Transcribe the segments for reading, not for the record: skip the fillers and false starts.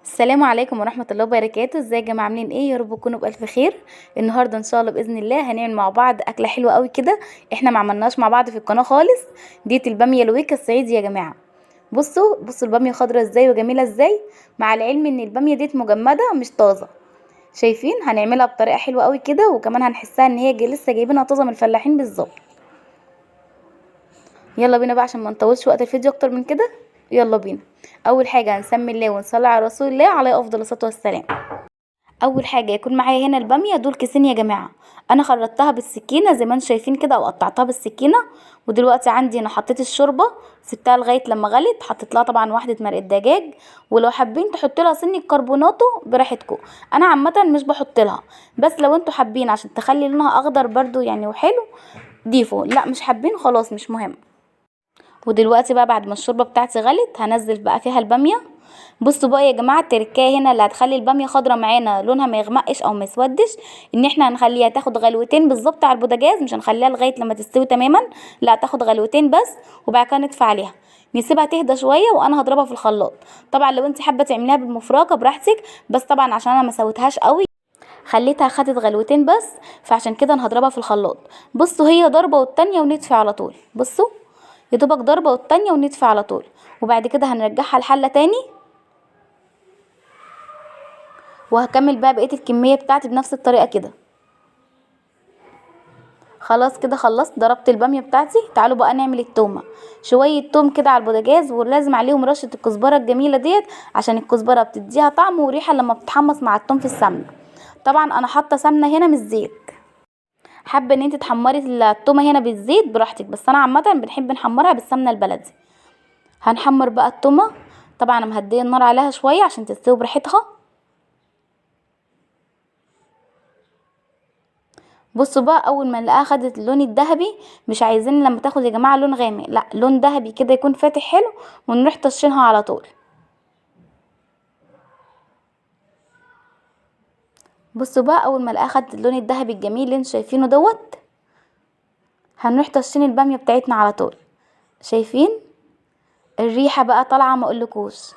السلام عليكم ورحمة الله وبركاته. ازاي يا جماعة عاملين ايه؟ يا رب تكونوا بألف خير. النهاردة ان شاء الله بإذن الله هنعمل مع بعض أكلة حلوة قوي كده، احنا ما عملناش مع بعض في القناة خالص. ديت البامية الويكا الصعيدي يا جماعة. بصوا البامية خضرة ازاي وجميلة ازاي، مع العلم ان البامية ديت مجمدة مش طازة. شايفين؟ هنعملها بطريقة حلوة قوي كده، وكمان هنحسها ان هي لسه جايبينها طازة من الفلاحين بالظبط. يلا بينا بقى عشان ما نطولش وقت الفيديو اكتر من كده. يلا بينا. اول حاجة هنسمي الله ونصلي على رسول الله عليه افضل الصلاة والسلام. اول حاجه يكون معايا هنا الباميه، دول كيسين يا جماعه. انا خرطتها بالسكينه زي ما انتم شايفين كده، او قطعتها بالسكينه. ودلوقتي عندي انا حطيت الشوربه، سبتها لغايه لما غلت، حطيت لها طبعا واحده مرقه دجاج. ولو حابين تحطوا لها سن كربوناتو براحتكم. انا عامه مش بحط لها، بس لو انتوا حابين عشان تخلي لونها اخضر برضو يعني وحلو ضيفوا، لا مش حابين خلاص مش مهم. ودلوقتي بقى بعد ما الشوربه بتاعتي غلت هنزل بقى فيها الباميه. بصوا بقى يا جماعه، التركايه هنا اللي هتخلي الباميه خضرة معانا لونها ما يغمقش او ما يسودش، ان احنا هنخليها تاخد غلوتين بالظبط على البوتاجاز، مش هنخليها لغايه لما تستوي تماما، لا تاخد غلوتين بس. وبعد كده نطفي عليها، نسيبها تهدى شويه وانا هضربها في الخلاط. طبعا لو انت حابه تعمليها بالمفرقه براحتك، بس طبعا عشان انا ما سويتهاش قوي خليتها خدت غلوتين بس، فعشان كده انا هضربها في الخلاط. بصوا هي ضربه والتانيه ونطفي على طول. بصوا يا دوبك ضربه والتانيه ونطفي على طول. وبعد كده هنرجعها الحله تاني، وهكمل بقى بقيه الكميه بتاعتي بنفس الطريقه كده. خلاص كده خلصت ضربت الباميه بتاعتي. تعالوا بقى نعمل التومه. شويه توم كده على البوتاجاز، ولازم عليهم رشه الكزبره الجميله ديت، عشان الكزبره بتديها طعم وريحه لما بتتحمص مع التوم في السمنه. طبعا انا حاطه سمنه هنا مش زيت. حابه ان انت تحمري التومه هنا بالزيت براحتك، بس انا عامه بنحب نحمرها بالسمنه البلدي. هنحمر بقى التومه. طبعا انا مهديه النار عليها شويه عشان تستوي براحتها. بصوا بقى اول ما نلاقيها خدت اللون الذهبي، مش عايزين لما تاخد يا جماعه لون غامق، لا لون ذهبي كده يكون فاتح حلو، ونروح طشينها على طول. بصوا بقى اول ما نلاقيها خدت اللون الذهبي الجميل اللي انتوا شايفينه دوت، هنروح طشين الباميه بتاعتنا على طول. شايفين الريحه بقى طالعه ما اقولكوش.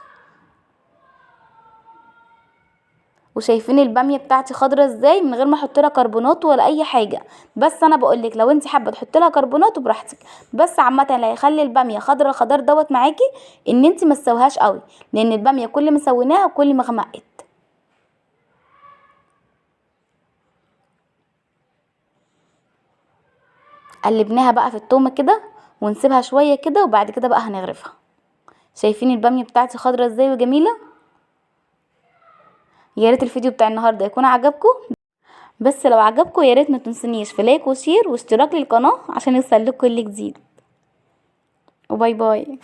وشايفين الباميه بتاعتي خضرة ازاي من غير ما احط لها كربونات ولا اي حاجه. بس انا بقولك لو انت حابه تحطي لها كربونات براحتك، بس عامه اللي هيخلي الباميه خضرة الخضار دوت معاكي ان انت ما تسويهاش قوي، لان الباميه كل ما سويناها كل ما غمقت. قلبناها بقى في التومه كده، ونسيبها شويه كده، وبعد كده بقى هنغرفها. شايفين الباميه بتاعتي خضرة ازاي وجميله. يا ريت الفيديو بتاع النهارده يكون عجبكم، بس لو عجبكم يا ريت ما تنسونيش في لايك وشير واشتراك للقناه عشان يوصل لكم كل جديد. وباي باي.